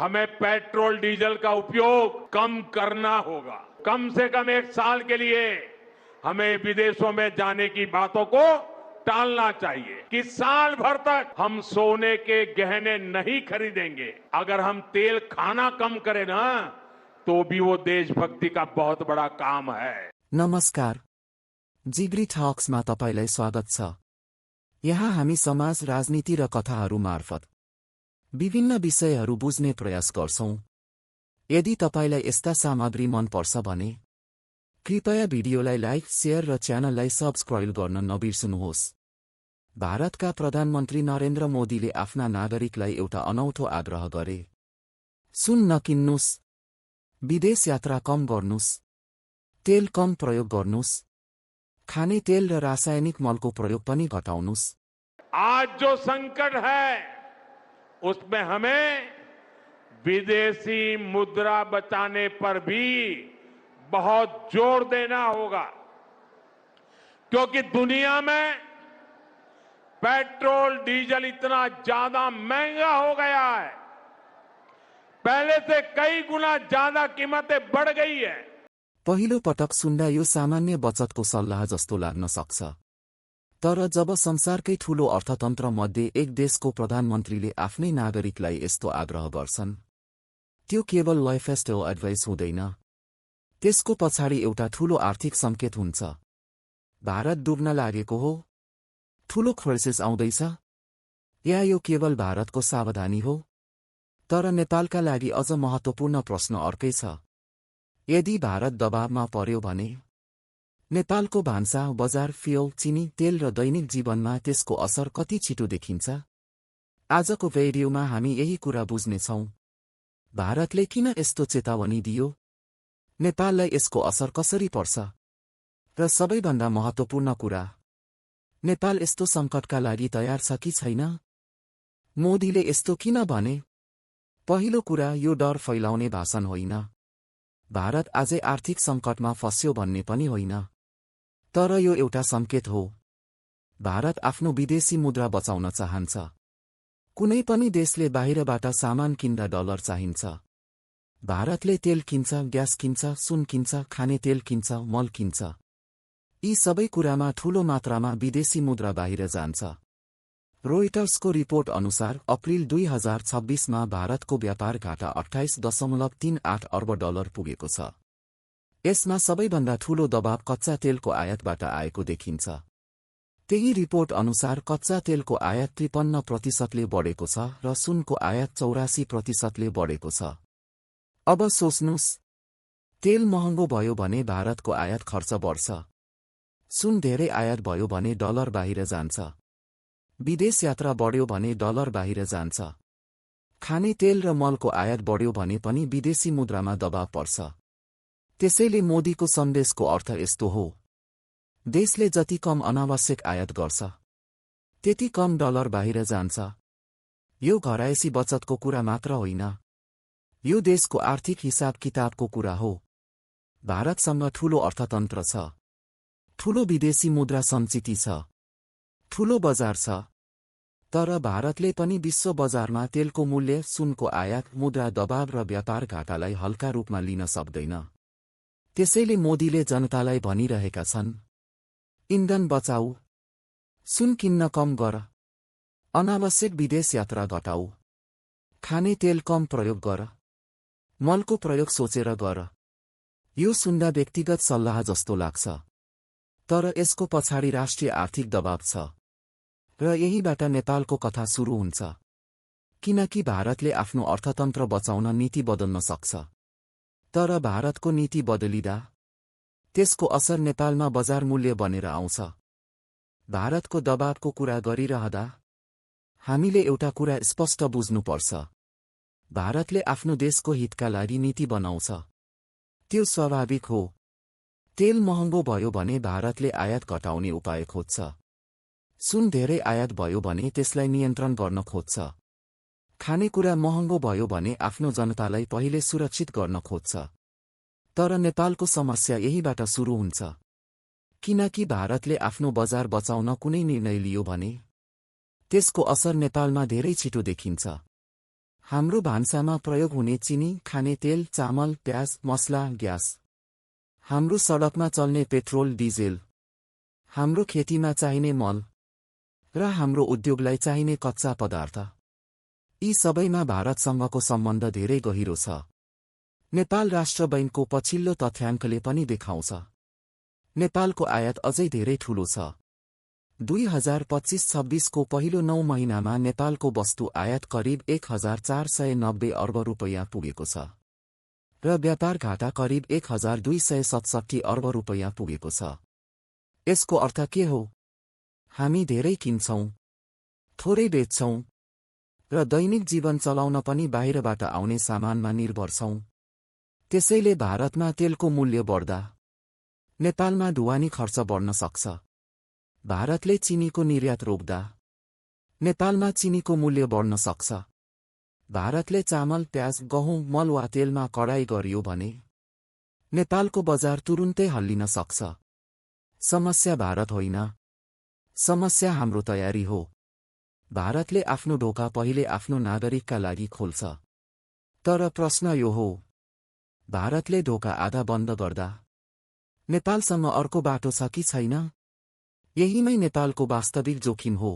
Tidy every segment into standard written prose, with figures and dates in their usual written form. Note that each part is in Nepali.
हमें पेट्रोल डीजल का उपयोग कम करना होगा। कम से कम 1 साल के लिए हमें विदेशों में जाने की बातों को टालना चाहिए कि साल भर तक हम सोने के गहने नहीं खरीदेंगे। अगर हम तेल खाना कम करें ना तो भी वो देशभक्ति का बहुत बड़ा काम है। नमस्कार, जिग्री टक्समा तपाईलाई स्वागत छ। यहाँ हामी समाज, राजनीति र कथाहरू मार्फत विभिन्न विषयहरू बुझ्ने प्रयास गर्छौं। यदि तपाईलाई यस्ता सामग्री मन पर्छ भने कृपया भिडियोलाई लाइक, शेयर र च्यानललाई सब्स्क्राइब गर्न नबिर्सनुहोस्। भारतका प्रधानमन्त्री नरेन्द्र मोदीले आफ्ना नागरिकलाई एउटा अनौठो आग्रह गरे। सुन नकिन्नुस्, विदेश यात्रा कम गर्नुस्, तेल कम प्रयोग गर्नुस्, खाने तेल र रासायनिक मलको प्रयोग पनि घटाउनुस्। आज जो संकट है उसमें हमें विदेशी मुद्रा बचाने पर भी बहुत जोर देना होगा, क्योंकि दुनिया में पेट्रोल डीजल इतना ज्यादा महंगा हो गया है। पहले से कई गुना ज्यादा कीमतें बढ़ गई है। पहिलो पटक सुन्दा यो सामान्य बचतको सल्लाह जस्तो लाग्न सक्छ, तर जब संसारकै ठूलो अर्थतन्त्र मध्ये एक देशको प्रधानमन्त्रीले आफ्नै नागरिकलाई यस्तो आग्रह गर्छन्, त्यो केवल लाइफस्टाइल एडभाइस हुँदैन, त्यसको पछाडि एउटा ठूलो आर्थिक संकेत हुन्छ। भारत डुब्न लागेको हो? ठूलो क्राइसिस आउँदैछ? या यो केवल भारतको सावधानी हो? तर नेपालका लागि अझ महत्त्वपूर्ण प्रश्न अर्कै छ। यदि भारत दबावमा पर्यो भने नेपालको भान्सा बजार, फ्युल, चिनी, तेल र दैनिक जीवनमा त्यसको असर कति छिटो देखिन्छ? आजको भिडियोमा हामी यही कुरा बुझ्नेछौं। भारतले किन यस्तो चेतावनी दियो? नेपाललाई यसको असर कसरी पर्छ? र सबैभन्दा महत्त्वपूर्ण कुरा, नेपाल यस्तो संकटका लागि तयार छ कि छैन? मोदीले यस्तो किन भने? पहिलो कुरा, यो डर फैलाउने भाषण होइन। भारत आजै आर्थिक संकटमा फस्यो भन्ने पनि होइन, तर यो एउटा संकेत हो। भारत आफ्नो विदेशी मुद्रा बचाउन चाहन्छ। कुनै पनि देशले बाहिरबाट सामान किन्दा डलर चाहिन्छ। भारतले तेल किन्छ, ग्यास किन्छ, सुन किन्छ, खाने तेल किन्छ, मल किन्छ। यी सबै कुरामा ठूलो मात्रामा विदेशी मुद्रा बाहिर जान्छ। रोइटर्सको रिपोर्ट अनुसार अप्रिल 2026 मा भारतको व्यापार घाटा 28.38 अर्ब डलर पुगेको छ। यसमा सबैभन्दा ठूलो दबाव कच्चा तेलको आयातबाट आएको देखिन्छ। त्यही रिपोर्ट अनुसार कच्चा तेलको आयात 53% बढेको छ र सुनको आयात 84% बढेको छ। अब सोच्नुस्, तेल महँगो भयो भने भारतको आयात खर्च बढ्छ। सुन धेरै आयात भयो भने डलर बाहिर जान्छ। विदेश यात्रा बढ्यो भने डलर बाहिर जान्छ। खाने तेल र मलको आयात बढ्यो भने पनि विदेशी मुद्रामा दबाव पर्छ। त्यसैले मोदीको सन्देशको अर्थ यस्तो हो, देशले जति कम अनावश्यक आयात गर्छ, त्यति कम डलर बाहिर जान्छ। यो घरायसी बचतको कुरा मात्र होइन, यो देशको आर्थिक हिसाब किताबको कुरा हो। भारतसँग ठूलो अर्थतन्त्र छ, ठूलो विदेशी मुद्रा सञ्चिति छ, ठूलो बजार छ, तर भारतले पनि विश्व बजारमा तेलको मूल्य, सुनको आयात, मुद्रा दबाव र व्यापार घाटालाई हल्का रूपमा लिन सक्दैन। त्यसैले मोदीले जनतालाई भनिरहेका छन्, इन्धन बचाऊ, सुन किन्न कम गर, अनावश्यक विदेश यात्रा घटाऊ, खाने तेल कम प्रयोग गर, मलको प्रयोग सोचेर गर। यो सुन्दा व्यक्तिगत सल्लाह जस्तो लाग्छ, तर यसको पछाडि राष्ट्रिय आर्थिक दबाव छ। र यहीबाट नेपालको कथा सुरु हुन्छ, किनकि भारतले आफ्नो अर्थतन्त्र बचाउन नीति बदल्न सक्छ। तर भारतको नीति बदलिदा त्यसको असर नेपालमा बजार मूल्य बनेर आउँछ। भारतको दबावको कुरा गरिरहँदा हामीले एउटा कुरा स्पष्ट बुझ्नुपर्छ, भारतले आफ्नो देशको हितका लागि नीति बनाउँछ। त्यो स्वाभाविक हो। तेल महँगो भयो भने भारतले आयात घटाउने उपाय खोज्छ। सुन धेरै आयात भयो भने त्यसलाई नियन्त्रण गर्न खोज्छ। खानेकुरा महँगो भयो भने आफ्नो जनतालाई पहिले सुरक्षित गर्न खोज्छ। तर नेपालको समस्या यहीबाट सुरु हुन्छ, किनकि भारतले आफ्नो बजार बचाउन कुनै निर्णय लियो भने त्यसको असर नेपालमा धेरै छिटो देखिन्छ। हाम्रो भान्सामा प्रयोग हुने चिनी, खाने तेल, चामल, प्याज, मसला, ग्यास। हाम्रो सडकमा चल्ने पेट्रोल, डिजेल। हाम्रो खेतीमा चाहिने मल र हाम्रो उद्योगलाई चाहिने कच्चा पदार्थ। यी सबैमा भारतसँगको सम्बन्ध धेरै गहिरो छ। नेपाल राष्ट्र बैंकको पछिल्लो तथ्याङ्कले पनि देखाउँछ। नेपालको आयात अझै धेरै ठूलो छ। 2025-26 को पहिलो 9 महिनामा नेपालको वस्तु आयात करिब 1490 अर्ब रुपैयाँ पुगेको छ र व्यापार घाटा करिब 1267 अर्ब रुपैयाँ पुगेको छ। यसको अर्थ के हो? हामी धेरै किन्छौं, थोरै बेच्छौं र दैनिक जीवन चलाउन पनि बाहिरबाट आउने सामानमा निर्भर छौं। त्यसैले भारतमा तेलको मूल्य बढ्दा नेपालमा ढुवानी खर्च बढ्न सक्छ। भारतले चिनीको निर्यात रोक्दा नेपालमा चिनीको मूल्य बढ्न सक्छ। भारतले चामल, प्याज, गहुँ, मल वा तेलमा कडाई गरियो भने नेपालको बजार तुरुन्तै हल्लिन सक्छ। समस्या भारत होइन, समस्या हाम्रो तयारी हो। भारतले आफ्नो ढोका पहिले आफ्नो नागरिकका लागि खोल्छ। तर प्रश्न यो हो, भारतले ढोका आधा बन्द गर्दा नेपालसँग अर्को बाटो छ कि छैन? यहीमै नेपालको वास्तविक जोखिम हो।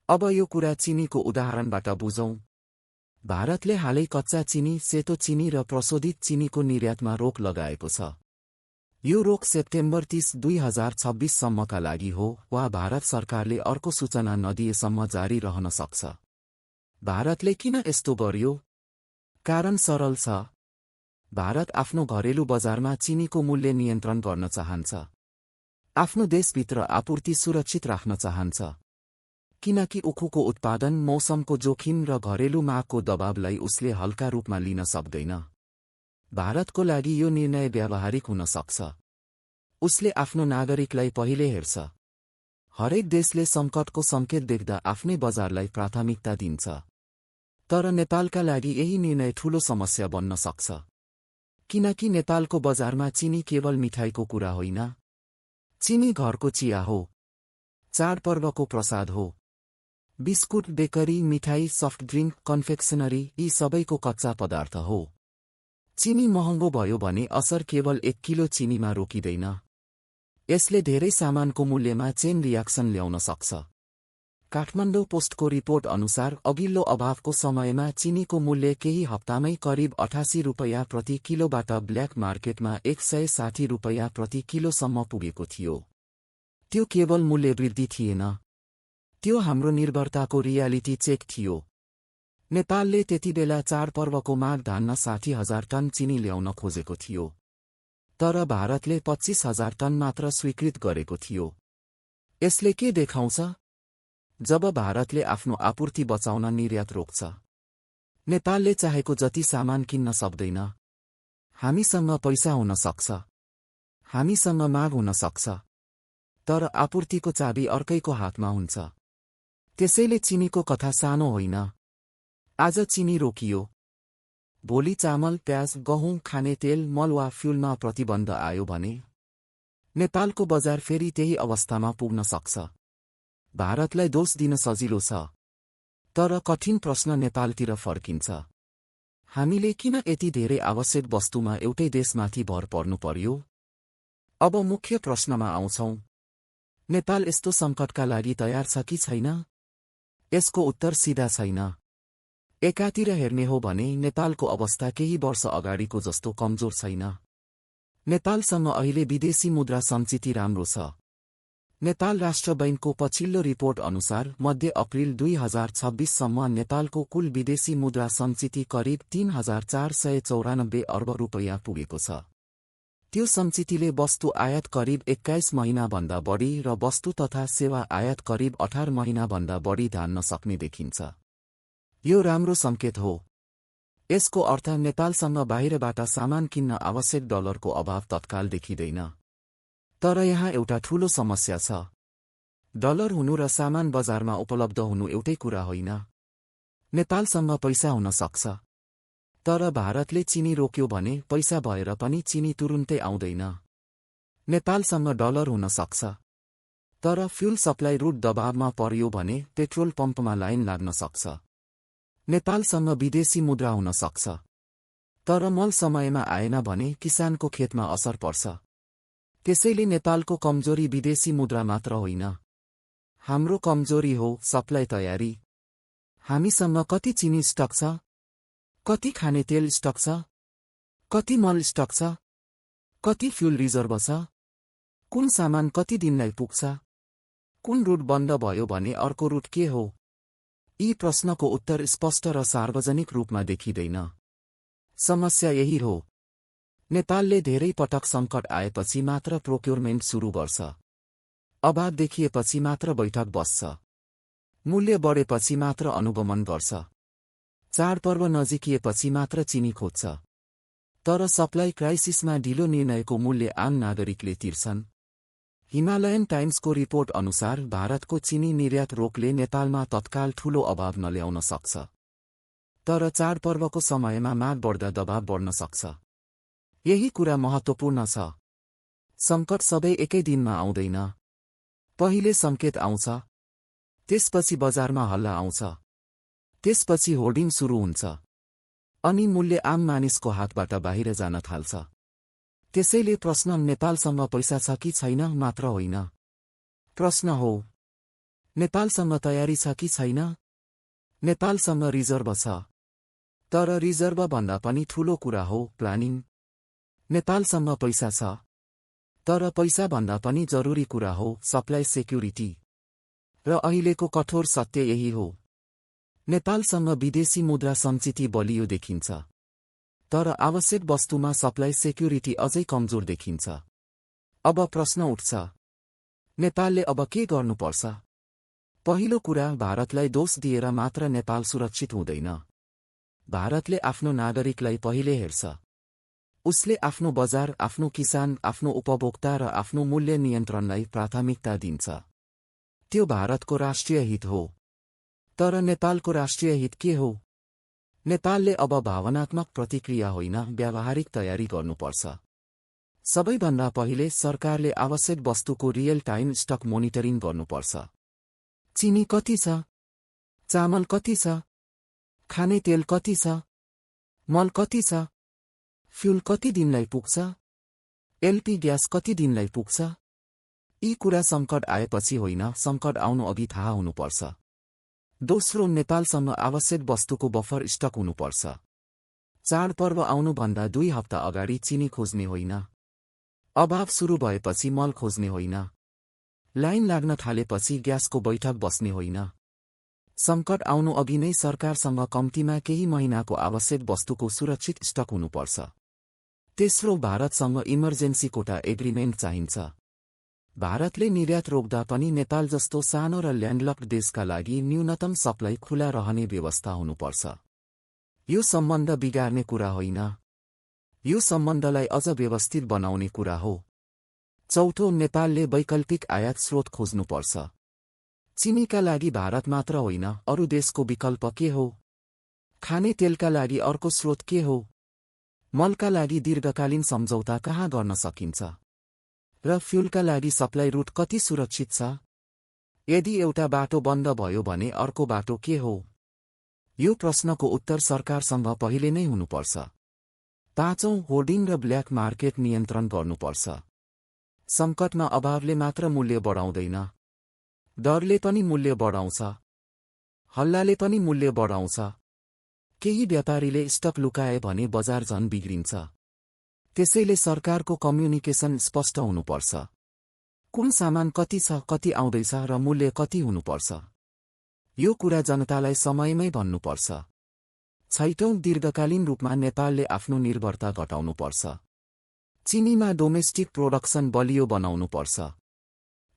अब यो कुरा चिनीको उदाहरणबाट बुझौं। भारतले हालै कच्चा चिनी, सेतो चिनी र प्रशोधित चिनीको निर्यातमा रोक लगाएको छ। यो रोक सेप्टेम्बर 30, 2026 सम्मका लागि हो वा भारत सरकारले अर्को सूचना नदिएसम्म जारी रहन सक्छ। भारतले किन यस्तो गर्यो? कारण सरल छ। भारत आफ्नो घरेलु बजारमा चिनीको मूल्य नियन्त्रण गर्न चाहन्छ। आफ्नो देशभित्र आपूर्ति सुरक्षित राख्न चाहन्छ। किनकि उखुको उत्पादन, मौसमको जोखिम र घरेलु मागको दबावलाई उसले हल्का रूपमा लिन सक्दैन। भारतको लागि यो निर्णय व्यावहारिक हुन सक्छ। उसले आफ्नो नागरिकलाई पहिले हेर्छ। हरेक देशले सङ्कटको सङ्केत देख्दा आफ्नै बजारलाई प्राथमिकता दिन्छ। तर नेपालका लागि यही निर्णय ठूलो समस्या बन्न सक्छ। किनकि नेपालको बजारमा चिनी केवल मिठाईको कुरा होइन। चिनी घरको चिया हो, चाडपर्वको प्रसाद हो। बिस्कुट, बेकरी, मिठाई, सफ्ट ड्रिङ्क, कन्फेक्सनरी यी सबैको कच्चा पदार्थ हो। चिनी महँगो भयो भने असर केवल 1 किलो चिनीमा रोकिँदैन। यसले धेरै सामानको मूल्यमा चेन रियाक्सन ल्याउन सक्छ। काठमाडौँ पोस्टको रिपोर्ट अनुसार अघिल्लो अभावको समयमा चिनीको मूल्य केही हप्तामै करिब 88 रुपैयाँ प्रति किलोबाट ब्ल्याक मार्केटमा 160 रुपैयाँ प्रति किलोसम्म पुगेको थियो। त्यो केवल मूल्य वृद्धि थिएन, त्यो हाम्रो निर्भरताको रियालिटी चेक थियो। नेपालले त्यतिबेला चाडपर्वको माग धान्न 60,000 टन चिनी ल्याउन खोजेको थियो। तर भारतले 25,000 टन मात्र स्वीकृत गरेको थियो। यसले के देखाउँछ? जब भारतले आफ्नो आपूर्ति बचाउन निर्यात रोक्छ, नेपालले चाहेको जति सामान किन्न सक्दैन। हामीसँग पैसा हुन सक्छ, हामीसँग माग हुन सक्छ, तर आपूर्तिको चाबी अर्कैको हातमा हुन्छ। त्यसैले चिनीको कथा सानो होइन। आज चिनी रोकियो, भोलि चामल, प्याज, गहुँ, खाने तेल, मल वा फ्युलमा प्रतिबन्ध आयो भने नेपालको बजार फेरि त्यही अवस्थामा पुग्न सक्छ। भारतलाई दोष दिन सजिलो छ, तर कठिन प्रश्न नेपालतिर फर्किन्छ। हामीले किन यति धेरै आवश्यक वस्तुमा एउटै देशमाथि भर पर्नु पर्यो? अब मुख्य प्रश्नमा आउँछौं। नेपाल यस्तो सङ्कटका लागि तयार छ कि छैन? यसको उत्तर सिधा छैन। एकातिर हेर्ने हो भने नेपालको अवस्था केही वर्ष अगाडिको जस्तो कमजोर छैन। नेपालसँग अहिले विदेशी मुद्रा सञ्चिति राम्रो छ। नेपाल राष्ट्र बैंकको पछिल्लो रिपोर्ट अनुसार मध्य अप्रिल 2026 सम्म नेपालको कुल विदेशी मुद्रा सञ्चिति करिब 3,494 अर्ब रुपैयाँ पुगेको छ। त्यो सञ्चितिले वस्तु आयात करिब 21 महिनाभन्दा बढी र वस्तु तथा सेवा आयात करिब 18 महिनाभन्दा बढी धान्न सक्ने देखिन्छ। यो राम्रो सङ्केत हो। यसको अर्थ नेपालसँग बाहिरबाट सामान किन्न आवश्यक डलरको अभाव तत्काल देखिँदैन। तर यहाँ एउटा ठूलो समस्या छ। डलर हुनु र सामान बजारमा उपलब्ध हुनु एउटै कुरा होइन। नेपालसँग पैसा हुन सक्छ, तर भारतले चिनी रोक्यो भने पैसा भएर पनि चिनी तुरुन्तै आउँदैन। नेपालसँग डलर हुन सक्छ, तर फ्युल सप्लाई रुट दबावमा पर्यो भने पेट्रोल पम्पमा लाइन लाग्न सक्छ। नेपालसँग विदेशी मुद्रा हुन सक्छ, तर मल समयमा आएन भने किसानको खेतमा असर पर्छ। त्यसैले नेपालको कमजोरी विदेशी मुद्रा मात्र होइन, हाम्रो कमजोरी हो सप्लाई तयारी। हामीसँग कति चिनी स्टक छ, कति खाने तेल स्टक छ, कति मल स्टक छ, कति फ्युल रिजर्भ छ, कुन सामान कति दिनलाई पुग्छ, कुन रुट बन्द भयो भने अर्को रुट के हो? यी प्रश्नको उत्तर स्पष्ट र सार्वजनिक रूपमा देखिँदैन। समस्या यही हो, नेपालले धेरै पटक सङ्कट आएपछि मात्र प्रोक्योरमेन्ट सुरु गर्छ, अभाव देखिएपछि मात्र बैठक बस्छ, मूल्य बढेपछि मात्र अनुगमन गर्छ, चाडपर्व नजिकिएपछि मात्र चिनी खोज्छ। तर सप्लाई क्राइसिसमा ढिलो निर्णयको मूल्य आम नागरिकले तिर्छन्। हिमालयन टाइम्सको रिपोर्ट अनुसार भारतको चिनी निर्यात रोकले नेपालमा तत्काल ठूलो अभाव नल्याउन सक्छ, तर चाडपर्वको समयमा माग बढ्दा दबाव बढ्न सक्छ। यही कुरा महत्त्वपूर्ण छ। सङ्कट सबै एकै दिनमा आउँदैन। पहिले सङ्केत आउँछ, त्यसपछि बजारमा हल्ला आउँछ, त्यसपछि होर्डिङ सुरु हुन्छ, अनि मूल्य आम मानिसको हातबाट बाहिर जान थाल्छ। त्यसैले प्रश्न नेपालसँग पैसा छ कि छैन मात्र होइन, प्रश्न हो नेपालसँग तयारी छ कि छैन। नेपालसँग रिजर्भ छ, तर रिजर्भ भन्दा पनि ठूलो कुरा हो प्लानिङ। नेपालसँग पैसा छ, तर पैसा भन्दा पनि जरुरी कुरा हो सप्लाई सेक्युरिटी। र अहिलेको कठोर सत्य यही हो, नेपालसँग विदेशी मुद्रा सञ्चित बलियो देखिन्छ, तर आवश्यक वस्तुमा सप्लाई सेक्युरिटी अझै कमजोर देखिन्छ। अब प्रश्न उठ्छ, नेपालले अब के गर्नुपर्छ? पहिलो कुरा, भारतलाई दोष दिएर मात्र नेपाल सुरक्षित हुँदैन। भारतले आफ्नो नागरिकलाई पहिले हेर्छ। उसले आफ्नो बजार, आफ्नो किसान, आफ्नो उपभोक्ता र आफ्नो मूल्य नियन्त्रणलाई प्राथमिकता दिन्छ। त्यो भारतको राष्ट्रिय हित हो। तर नेपालको राष्ट्रिय हित के हो? नेपालले अब भावनात्मक प्रतिक्रिया होइन, व्यावहारिक तयारी गर्नुपर्छ। सबैभन्दा पहिले सरकारले आवश्यक वस्तुको रियल टाइम स्टक मोनिटरिङ गर्नुपर्छ। चिनी कति छ, चामल कति छ, खाने तेल कति छ, मल कति छ, फ्युल कति दिनलाई पुग्छ, एलपी ग्यास कति दिनलाई पुग्छ। यी कुरा सङ्कट आएपछि होइन, सङ्कट आउनु अघि थाहा हुनुपर्छ। दोस्रो, नेपालसँग आवश्यक वस्तुको बफर स्टक हुनुपर्छ। चाडपर्व आउनुभन्दा 2 हप्ता अगाडि चिनी खोज्ने होइन, अभाव सुरु भएपछि मल खोज्ने होइन, लाइन लाग्न थालेपछि ग्यासको बैठक बस्ने होइन। सङ्कट आउनु अघि नै सरकारसँग कम्तीमा केही महिनाको आवश्यक वस्तुको सुरक्षित स्टक हुनुपर्छ। तेस्रो, भारतसँग इमर्जेन्सी कोटा एग्रिमेन्ट चाहिन्छ। भारतले निर्यात रोक्दा पनि नेपाल जस्तो सानो र ल्यान्डलक्ड देशका लागि न्यूनतम सप्लाई खुला रहने व्यवस्था हुनुपर्छ। यो सम्बन्ध बिगार्ने कुरा होइन, यो सम्बन्धलाई अझ व्यवस्थित बनाउने कुरा हो। चौथो, नेपालले वैकल्पिक आयात स्रोत खोज्नुपर्छ। चिनीका लागि भारत मात्र होइन, अरू देशको विकल्प के हो? खाने तेलका लागि अर्को स्रोत के हो? मलका लागि दीर्घकालीन सम्झौता कहाँ गर्न सकिन्छ? र फ्युलका लागि सप्लाई रुट कति सुरक्षित छ? यदि एउटा बाटो बन्द भयो भने अर्को बाटो के हो? यो प्रश्नको उत्तर सरकारसँग पहिले नै हुनुपर्छ। पाँचौं, होर्डिङ र ब्ल्याक मार्केट नियन्त्रण गर्नुपर्छ। सङ्कटमा अभावले मात्र मूल्य बढाउँदैन, डरले पनि मूल्य बढाउँछ, हल्लाले पनि मूल्य बढाउँछ। केही व्यापारीले स्टक लुकाए भने बजार झन बिग्रिन्छ। त्यसैले सरकारको कम्युनिकेसन स्पष्ट हुनुपर्छ। कुन सामान कति छ, कति आउँदैछ र मूल्य कति हुनुपर्छ, यो कुरा जनतालाई समयमै भन्नुपर्छ। छैटौं, दीर्घकालीन रूपमा नेपालले आफ्नो निर्भरता घटाउनुपर्छ। चिनीमा डोमेस्टिक प्रोडक्सन बलियो बनाउनुपर्छ।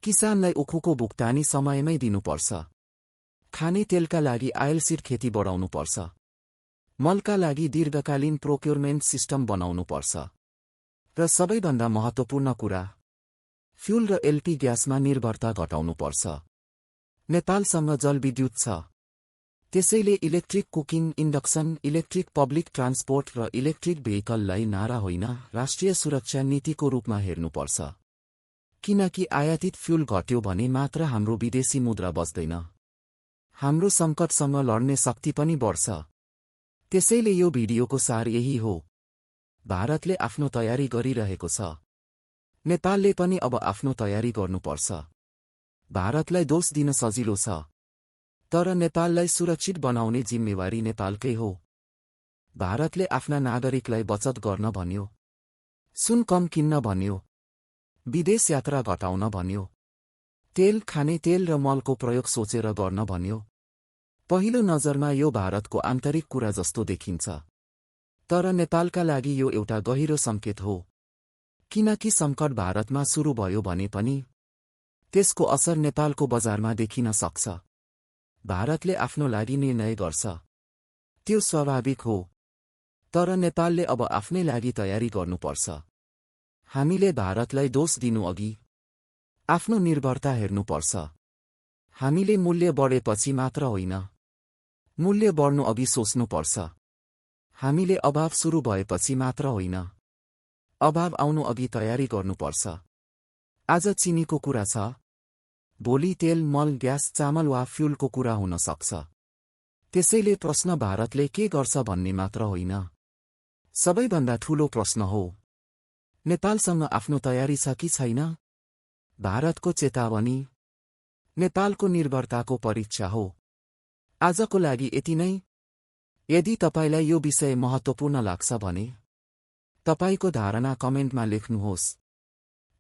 किसानलाई उखुको भुक्तानी समयमै दिनुपर्छ। खाने तेलका लागि आयलसीड खेती बढाउनुपर्छ। मलका लागि दीर्घकालीन प्रोक्योरमेन्ट सिस्टम बनाउनुपर्छ। र सबैभन्दा महत्त्वपूर्ण कुरा, फ्युल र एलपी ग्यासमा निर्भरता घटाउनुपर्छ। नेपालसँग जलविद्युत छ, त्यसैले electric cooking, induction, electric public transport र इलेक्ट्रिक भेहिकललाई नारा होइन, राष्ट्रिय सुरक्षा नीतिको रूपमा हेर्नुपर्छ। किनकि आयातित फ्युल घट्यो भने मात्र हाम्रो विदेशी मुद्रा बच्दैन। हाम्रो सङ्कटसँग लड्ने शक्ति पनि बढ्छ। त्यसैले यो भिडियोको सार यही हो। भारतले आफ्नो तयारी गरिरहेको छ। नेपालले पनि अब आफ्नो तयारी गर्नुपर्छ। भारतलाई दोष दिन सजिलो छ, तर नेपाललाई सुरक्षित बनाउने जिम्मेवारी नेपालकै हो। भारतले आफ्ना नागरिकलाई बचत गर्न भन्यो, सुन कम किन्न भन्यो, विदेश यात्रा घटाउन भन्यो, तेल, खाने तेल र मलको प्रयोग सोचेर गर्न भन्यो। पहिलो नजरमा यो भारतको आन्तरिक कुरा जस्तो देखिन्छ, तर नेपालका लागि यो एउटा गहिरो सङ्केत हो। किनकि सङ्कट भारतमा सुरु भयो भने पनि त्यसको असर नेपालको बजारमा देखिन सक्छ। भारतले आफ्नो लागि निर्णय गर्छ, त्यो स्वाभाविक हो, तर नेपालले अब आफ्नै लागि तयारी गर्नुपर्छ। हामीले भारतलाई दोष दिनु अघि आफ्नो निर्भरता हेर्नुपर्छ। हामीले मूल्य बढेपछि मात्र होइन, मूल्य बढ्नु अघि सोच्नुपर्छ। हामीले अभाव सुरु भएपछि मात्र होइन, अभाव आउनु अघि तयारी गर्नुपर्छ। आज चिनीको कुरा छ, भोलि तेल, मल, ग्यास, चामल वा फ्युलको कुरा हुन सक्छ। त्यसैले प्रश्न भारतले के गर्छ भन्ने मात्र होइन, सबैभन्दा ठूलो प्रश्न हो, नेपालसँग आफ्नो तयारी छ कि छैन? भारतको चेतावनी, नेपालको निर्भरताको परीक्षा हो। आजको लागि यति नै। यदि तपाईलाई यो विषय महत्त्वपूर्ण लाग्छ भने तपाईको धारणा कमेन्टमा लेख्नुहोस्।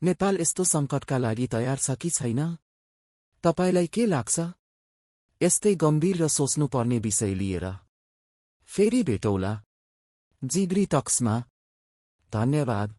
नेपाल यस्तो सङ्कटका लागि तयार छ कि छैन? तपाईलाई के लाग्छ? यस्तै गम्भीर र सोच्नुपर्ने विषय लिएर फेरि भेटौँला जिग्री टक्समा। धन्यवाद।